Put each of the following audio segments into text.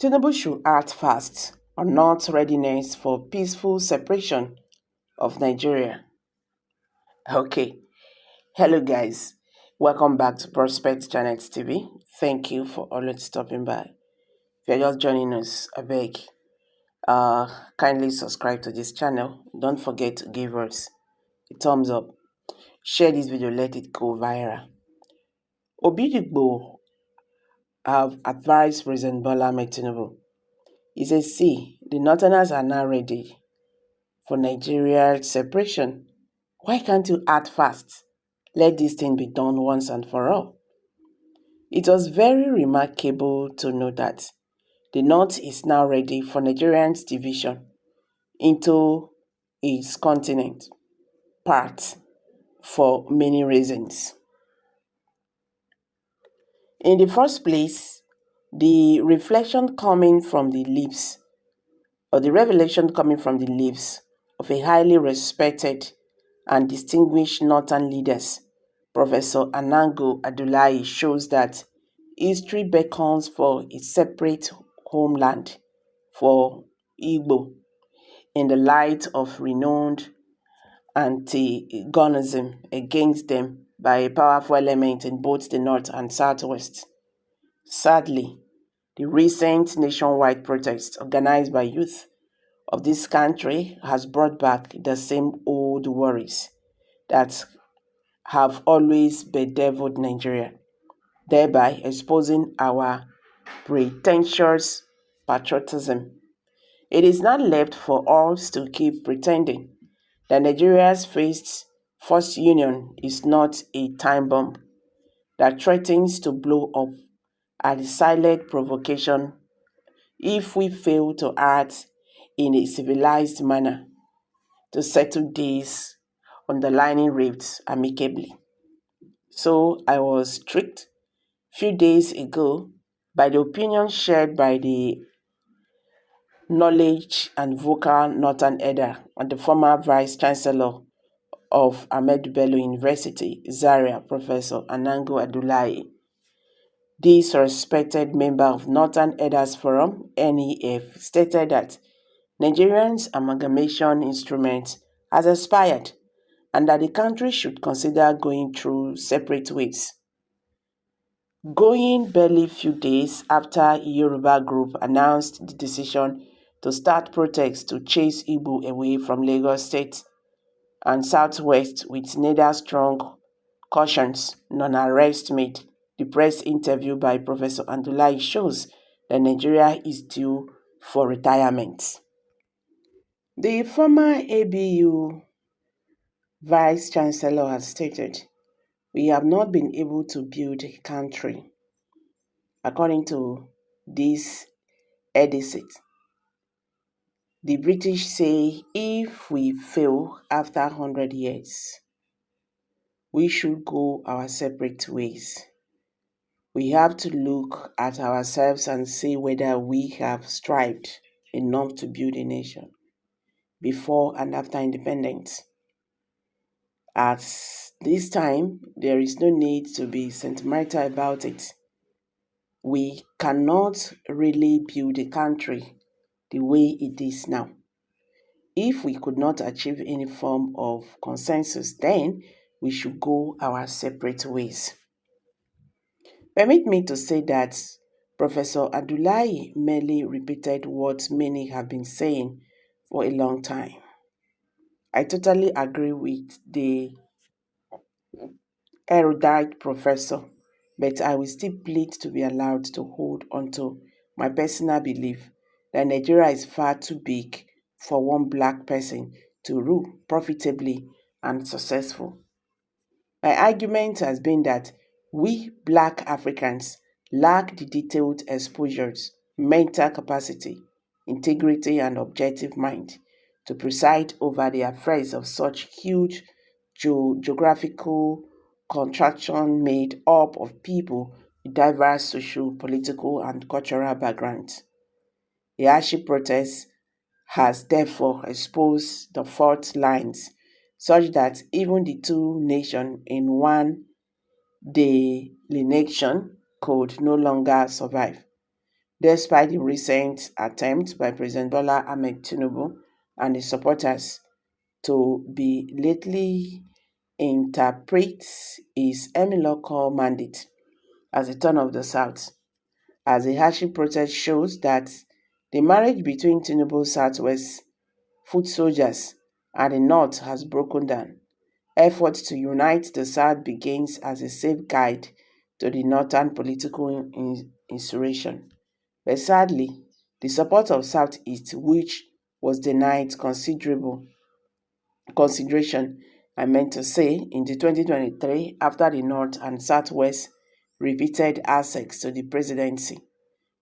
Tinubu should act fast on not readiness for peaceful separation of Nigeria. Okay, hello guys. Welcome back to Prospect Channel TV. Thank you for always stopping by. If you're just joining us, I beg, kindly subscribe to this channel. Don't forget to give us a thumbs up. Share this video, let it go viral. Obidigbo have advised President Bola Ahmed Tinubu. He says, see, the Northerners are now ready for Nigeria's separation. Why can't you act fast? Let this thing be done once and for all. It was very remarkable to know that the North is now ready for Nigeria's division into its continent part for many reasons. In the first place, the revelation coming from the lips of a highly respected and distinguished northern leaders, Professor Ango Abdullahi, shows that history beckons for a separate homeland for Igbo in the light of renowned antagonism against them by a powerful element in both the north and southwest. Sadly, the recent nationwide protest organized by youth of this country has brought back the same old worries that have always bedeviled Nigeria, thereby exposing our pretentious patriotism. It is not left for us to keep pretending that Nigeria's first union is not a time bomb that threatens to blow up at a silent provocation if we fail to act in a civilized manner to settle these underlying rifts amicably. So I was tricked few days ago by the opinion shared by the knowledge and vocal Northern Elder and the former Vice Chancellor of Ahmed Bello University, Zaria, Professor Ango Abdullahi. This respected member of Northern Elders Forum, NEF, stated that Nigerians' amalgamation instrument has expired and that the country should consider going through separate ways. Going barely few days after a Yoruba group announced the decision to start protests to chase Igbo away from Lagos State and Southwest with neither strong cautions nor arrest made, the press interview by Professor Abdullahi shows that Nigeria is due for retirement. The former ABU Vice Chancellor has stated, we have not been able to build a country. According to this edict, the British say if we fail after 100 years, we should go our separate ways. We have to look at ourselves and see whether we have strived enough to build a nation before and after independence. At this time, there is no need to be sentimental about it. We cannot really build a country the way it is now. If we could not achieve any form of consensus, then we should go our separate ways. Permit me to say that Professor Abdullahi merely repeated what many have been saying for a long time. I totally agree with the erudite professor, but I will still plead to be allowed to hold onto my personal belief that Nigeria is far too big for one black person to rule profitably and successful. My argument has been that we black Africans lack the detailed exposures, mental capacity, integrity, and objective mind to preside over the affairs of such huge geographical contraction made up of people with diverse social, political, and cultural backgrounds. The Ashi protest has therefore exposed the fault lines such that even the two nations in one delineation could no longer survive. despite the recent attempt by President Bola Ahmed Tinubu and his supporters to belatedly interpret his Emiloko mandate as a turn of the South, as the hardship protest shows that the marriage between Tinubu's Southwest foot soldiers and the North has broken down. Effort to unite the South begins as a safe guide to the Northern political insurrection. But sadly, the support of Southeast, which was denied consideration, I meant to say, in the 2023 after the North and Southwest repeated access to the presidency,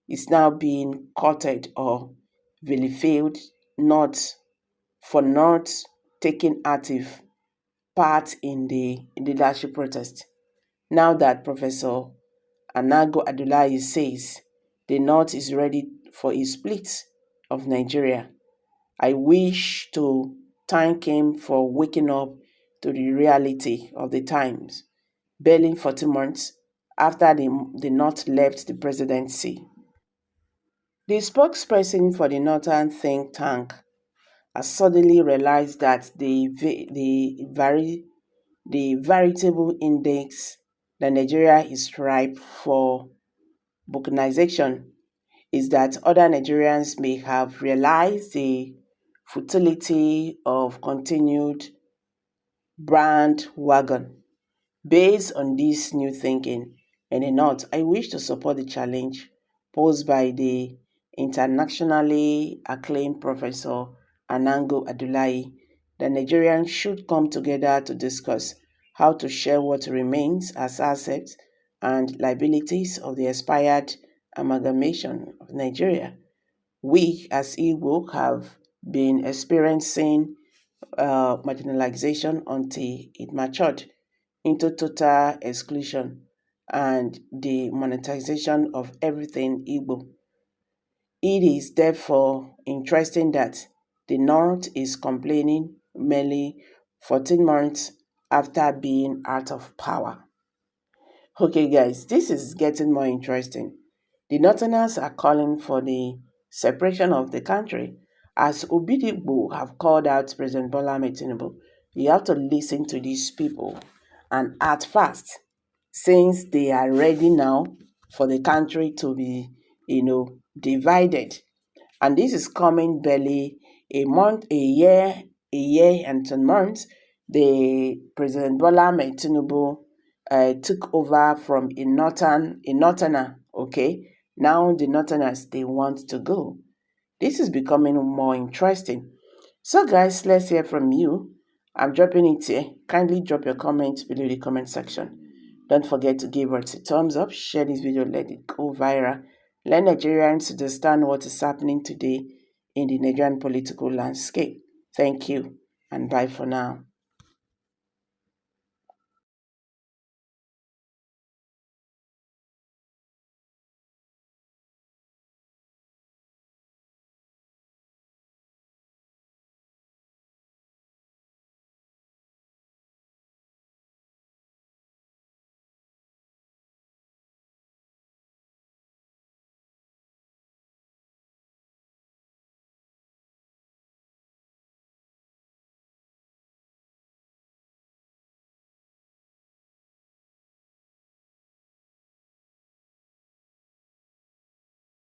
is now being courted or vilified not for not taking active part in the leadership protest. Now that Professor Ango Abdullahi says the North is ready for a split of Nigeria, I wish to thank him for waking up to the reality of the times, barely 40 months after the North left the presidency. The spokesperson for the Northern think tank has suddenly realized that the veritable index that Nigeria is ripe for balkanization is that other Nigerians may have realized the futility of continued bandwagon. Based on this new thinking in the North, I wish to support the challenge posed by the internationally acclaimed Professor Ango Abdullahi that Nigerians should come together to discuss how to share what remains as assets and liabilities of the expired amalgamation of Nigeria. We, as Igbo, have been experiencing marginalization until it matured into total exclusion and the monetization of everything Igbo. It is therefore interesting that the North is complaining merely 14 months after being out of power. Okay, guys, this is getting more interesting. The Northerners are calling for the separation of the country, as Obidigbo have called out President Bola Ahmed Tinubu. You have to listen to these people and act fast, since they are ready now for the country to be, divided. And this is coming barely a year and 10 months. The President Bola Ahmed Tinubu took over from a northerner, okay? Now the northerners, they want to go. This is becoming more interesting. So guys, let's hear from you. I'm dropping it here. Kindly drop your comments below the comment section. Don't forget to give us a thumbs up, share this video, let it go viral. Let Nigerians understand what is happening today in the Nigerian political landscape. Thank you and bye for now.